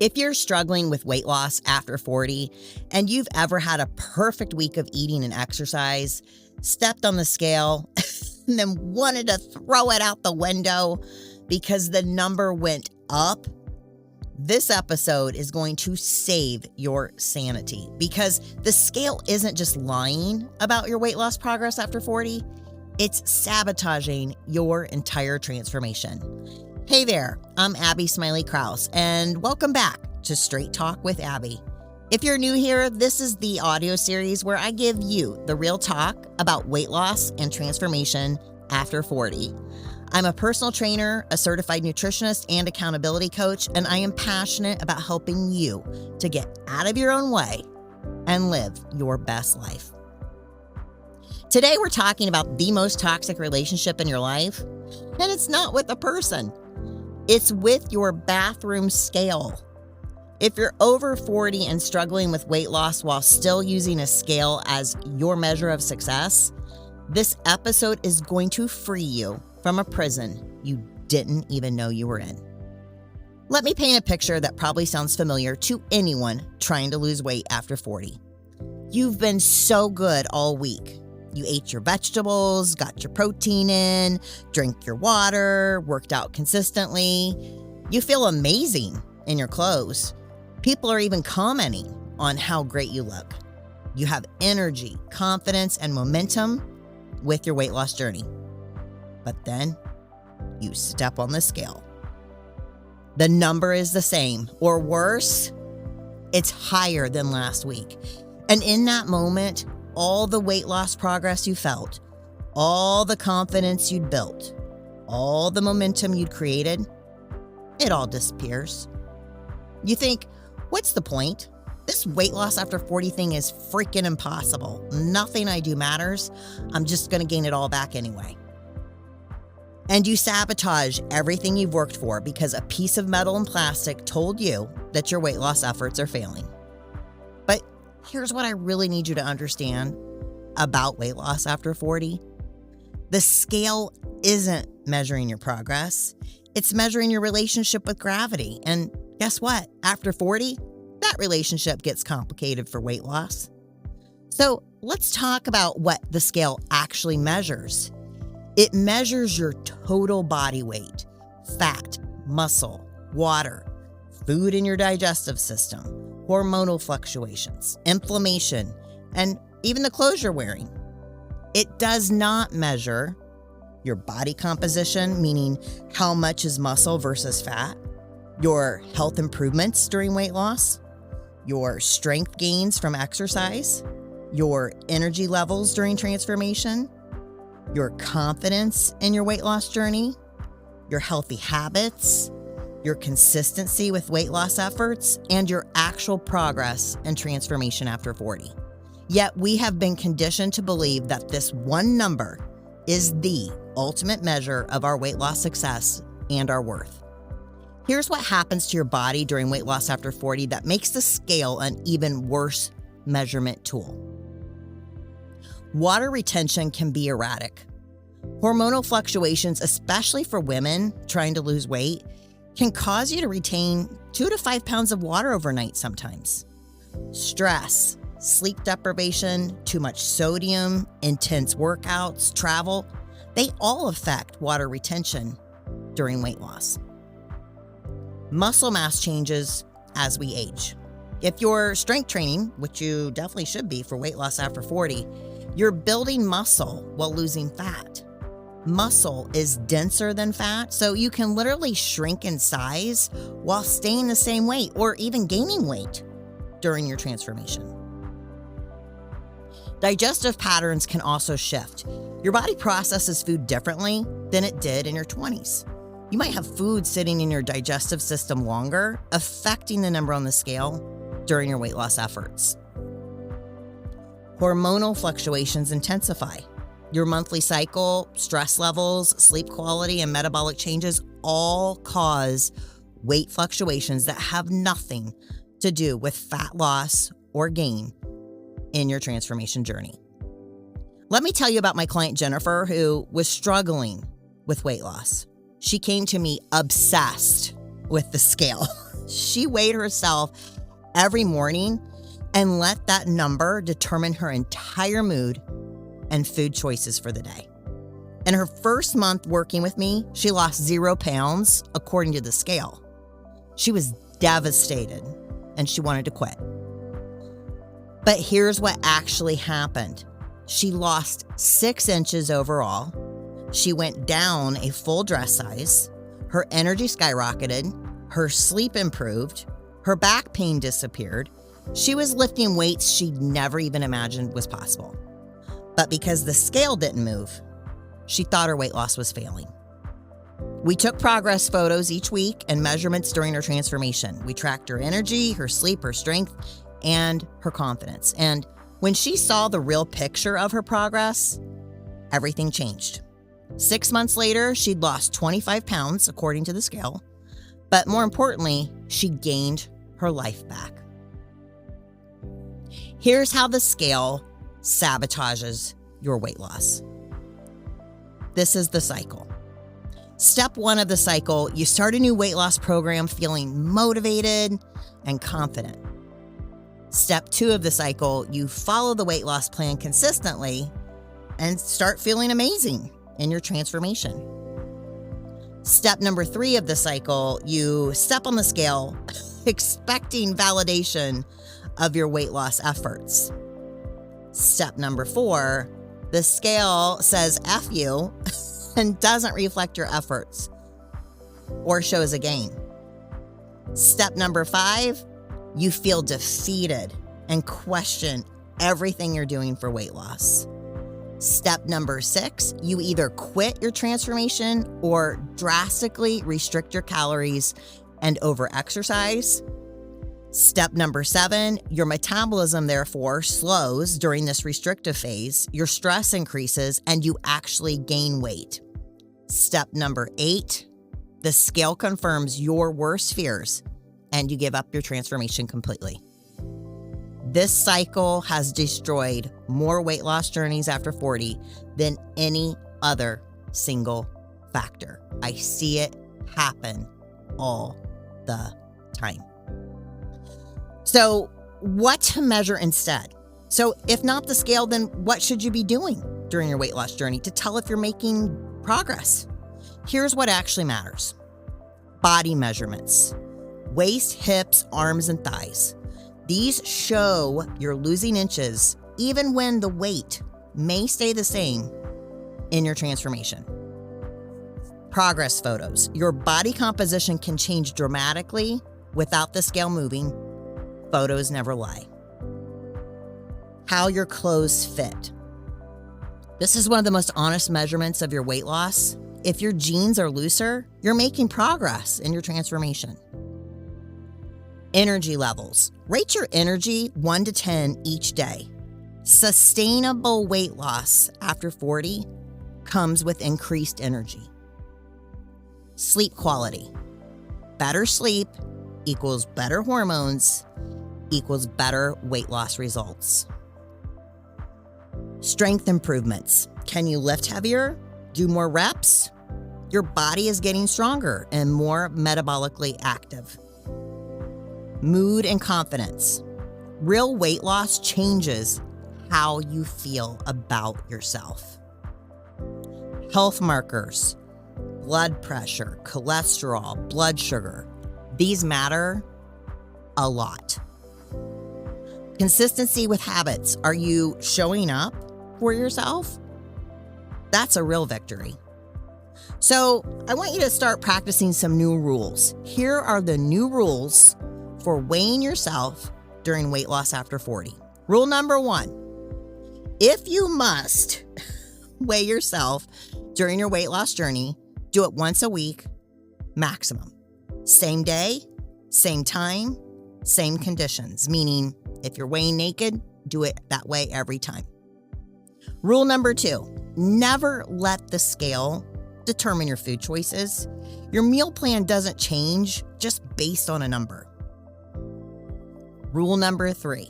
If you're struggling with weight loss after 40 and you've ever had a perfect week of eating and exercise, stepped on the scale, and then wanted to throw it out the window because the number went up, this episode is going to save your sanity because the scale isn't just lying about your weight loss progress after 40, it's sabotaging your entire transformation. Hey there, I'm Abby Smiley Krause, and welcome back to Straight Talk with Abby. If you're new here, this is the audio series where I give you the real talk about weight loss and transformation after 40. I'm a personal trainer, a certified nutritionist, and accountability coach, and I am passionate about helping you to get out of your own way and live your best life. Today, we're talking about the most toxic relationship in your life, and it's not with a person. It's with your bathroom scale. If you're over 40 and struggling with weight loss while still using a scale as your measure of success, this episode is going to free you from a prison you didn't even know you were in. Let me paint a picture that probably sounds familiar to anyone trying to lose weight after 40. You've been so good all week. You ate your vegetables, got your protein in, drank your water, worked out consistently. You feel amazing in your clothes. People are even commenting on how great you look. You have energy, confidence, and momentum with your weight loss journey. But then you step on the scale. The number is the same, or worse, it's higher than last week. And in that moment, all the weight loss progress you felt, all the confidence you'd built, all the momentum you'd created, it all disappears. You think, what's the point? This weight loss after 40 thing is freaking impossible. Nothing I do matters. I'm just going to gain it all back anyway. And you sabotage everything you've worked for because a piece of metal and plastic told you that your weight loss efforts are failing. But here's what I really need you to understand about weight loss after 40. The scale isn't measuring your progress. It's measuring your relationship with gravity. And guess what? After 40, that relationship gets complicated for weight loss. So let's talk about what the scale actually measures. It measures your total body weight, fat, muscle, water, food in your digestive system, hormonal fluctuations, inflammation, and even the clothes you're wearing. It does not measure your body composition, meaning how much is muscle versus fat, your health improvements during weight loss, your strength gains from exercise, your energy levels during transformation, your confidence in your weight loss journey, your healthy habits, your consistency with weight loss efforts, and your actual progress and transformation after 40. Yet we have been conditioned to believe that this one number is the ultimate measure of our weight loss success and our worth. Here's what happens to your body during weight loss after 40 that makes the scale an even worse measurement tool. Water retention can be erratic. Hormonal fluctuations, especially for women trying to lose weight, can cause you to retain 2 to 5 pounds of water overnight sometimes. Stress, sleep deprivation, too much sodium, intense workouts, travel, they all affect water retention during weight loss. Muscle mass changes as we age. If you're strength training, which you definitely should be for weight loss after 40, you're building muscle while losing fat. Muscle is denser than fat, so you can literally shrink in size while staying the same weight or even gaining weight during your transformation. Digestive patterns can also shift. Your body processes food differently than it did in your 20s. You might have food sitting in your digestive system longer, affecting the number on the scale during your weight loss efforts. Hormonal fluctuations intensify. Your monthly cycle, stress levels, sleep quality, and metabolic changes all cause weight fluctuations that have nothing to do with fat loss or gain in your transformation journey. Let me tell you about my client Jennifer, who was struggling with weight loss. She came to me obsessed with the scale. She weighed herself every morning and let that number determine her entire mood and food choices for the day. In her first month working with me, she lost 0 pounds according to the scale. She was devastated and she wanted to quit. But here's what actually happened. She lost 6 inches overall. She went down a full dress size. Her energy skyrocketed. Her sleep improved. Her back pain disappeared. She was lifting weights she'd never even imagined was possible. But because the scale didn't move, she thought her weight loss was failing. We took progress photos each week and measurements during her transformation. We tracked her energy, her sleep, her strength, and her confidence. And when she saw the real picture of her progress, everything changed. 6 months later, she'd lost 25 pounds, according to the scale. But more importantly, she gained her life back. Here's how the scale sabotages your weight loss. This is the cycle. Step 1 of the cycle, you start a new weight loss program feeling motivated and confident. Step 2 of the cycle, you follow the weight loss plan consistently and start feeling amazing in your transformation. Step number 3 of the cycle, you step on the scale expecting validation of your weight loss efforts. Step number 4, the scale says F you and doesn't reflect your efforts or shows a gain. Step number 5, you feel defeated and question everything you're doing for weight loss. Step number 6, you either quit your transformation or drastically restrict your calories and over-exercise. Step number 7, your metabolism therefore slows during this restrictive phase, your stress increases, and you actually gain weight. Step number 8, the scale confirms your worst fears and you give up your transformation completely. This cycle has destroyed more weight loss journeys after 40 than any other single factor. I see it happen all the time. So, what to measure instead? So, if not the scale, then what should you be doing during your weight loss journey to tell if you're making progress? Here's what actually matters. Body measurements. Waist, hips, arms, and thighs. These show you're losing inches even when the weight may stay the same in your transformation. Progress photos. Your body composition can change dramatically without the scale moving. Photos never lie. How your clothes fit. This is one of the most honest measurements of your weight loss. If your jeans are looser, you're making progress in your transformation. Energy levels. Rate your energy 1 to 10 each day. Sustainable weight loss after 40 comes with increased energy. Sleep quality. Better sleep equals better hormones equals better weight loss results. Strength improvements. Can you lift heavier? Do more reps? Your body is getting stronger and more metabolically active. Mood and confidence. Real weight loss changes how you feel about yourself. Health markers. Blood pressure, cholesterol, blood sugar. These matter a lot. Consistency with habits. Are you showing up for yourself? That's a real victory. So I want you to start practicing some new rules. Here are the new rules for weighing yourself during weight loss after 40. Rule number 1, if you must weigh yourself during your weight loss journey, do it once a week, maximum. Same day, same time, same conditions, meaning if you're weighing naked, do it that way every time. Rule number 2, never let the scale determine your food choices. Your meal plan doesn't change just based on a number. Rule number 3,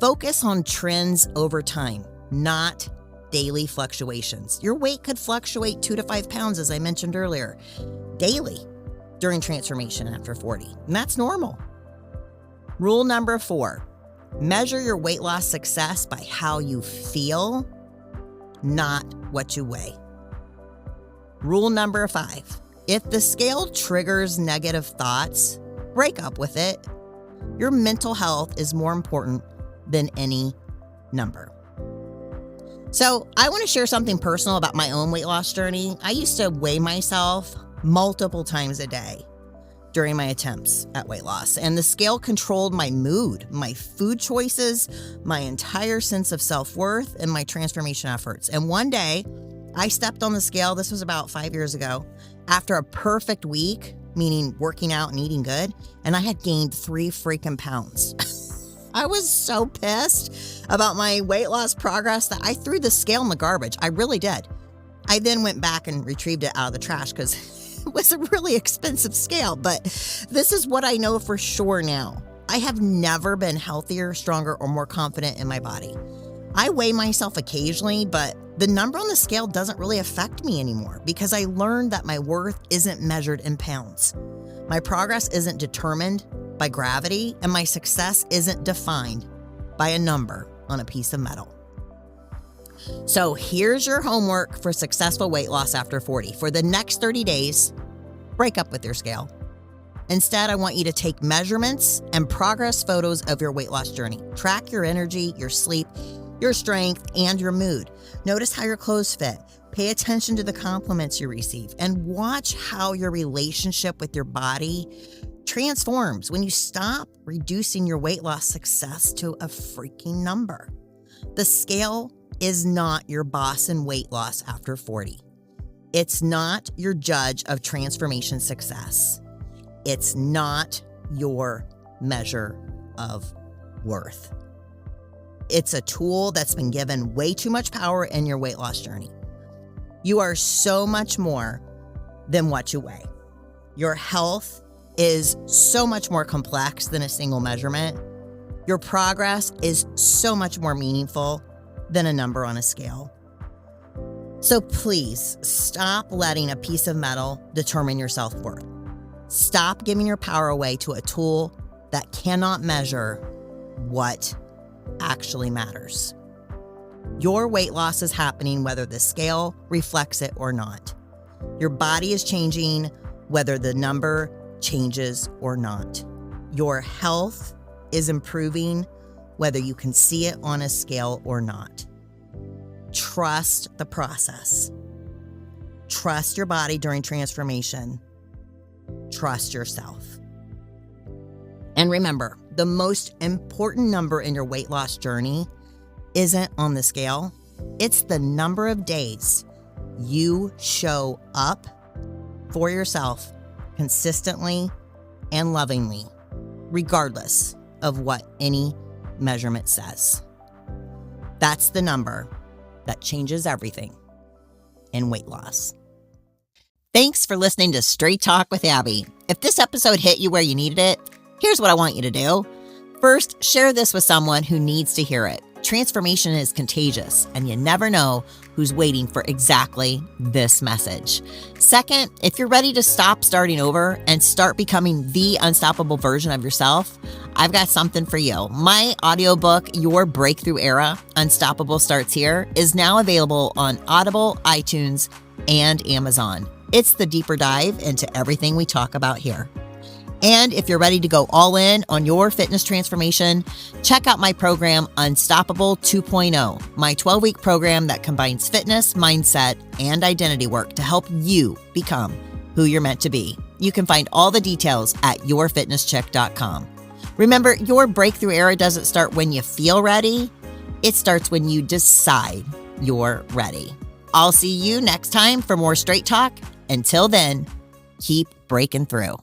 focus on trends over time, not daily fluctuations. Your weight could fluctuate 2 to 5 pounds, as I mentioned earlier, daily. during transformation after 40, and that's normal. Rule number 4, measure your weight loss success by how you feel, not what you weigh. Rule number 5, if the scale triggers negative thoughts, break up with it. Your mental health is more important than any number. So I want to share something personal about my own weight loss journey. I used to weigh myself multiple times a day during my attempts at weight loss, and the scale controlled my mood, my food choices, my entire sense of self-worth, and my transformation efforts. And one day, I stepped on the scale, this was about 5 years ago, after a perfect week, meaning working out and eating good, and I had gained 3 freaking pounds. I was so pissed about my weight loss progress that I threw the scale in the garbage. I really did. I then went back and retrieved it out of the trash because it was a really expensive scale, but this is what I know for sure now. I have never been healthier, stronger, or more confident in my body. I weigh myself occasionally, but the number on the scale doesn't really affect me anymore because I learned that my worth isn't measured in pounds. My progress isn't determined by gravity, and my success isn't defined by a number on a piece of metal. So here's your homework for successful weight loss after 40. For the next 30 days, break up with your scale. Instead, I want you to take measurements and progress photos of your weight loss journey. Track your energy, your sleep, your strength, and your mood. Notice how your clothes fit. Pay attention to the compliments you receive, and watch how your relationship with your body transforms when you stop reducing your weight loss success to a freaking number. The scale is not your boss in weight loss after 40. It's not your judge of transformation success. It's not your measure of worth. It's a tool that's been given way too much power in your weight loss journey. You are so much more than what you weigh. Your health is so much more complex than a single measurement. Your progress is so much more meaningful than a number on a scale. So please stop letting a piece of metal determine your self-worth. Stop giving your power away to a tool that cannot measure what actually matters. Your weight loss is happening whether the scale reflects it or not. Your body is changing whether the number changes or not. Your health is improving whether you can see it on a scale or not. Trust the process. Trust your body during transformation. Trust yourself. And remember, the most important number in your weight loss journey isn't on the scale. It's the number of days you show up for yourself consistently and lovingly, regardless of what any measurement says. That's the number that changes everything in weight loss. Thanks for listening to Straight Talk with Abby. If this episode hit you where you needed it, here's what I want you to do. First, share this with someone who needs to hear it. Transformation is contagious, and you never know who's waiting for exactly this message. Second, if you're ready to stop starting over and start becoming the unstoppable version of yourself, I've got something for you. My audiobook, Your Breakthrough Era, Unstoppable Starts Here, is now available on Audible, iTunes, and Amazon. It's the deeper dive into everything we talk about here. And if you're ready to go all in on your fitness transformation, check out my program, Unstoppable 2.0, my 12-week program that combines fitness, mindset, and identity work to help you become who you're meant to be. You can find all the details at yourfitnesscheck.com. Remember, your breakthrough era doesn't start when you feel ready. It starts when you decide you're ready. I'll see you next time for more Straight Talk. Until then, keep breaking through.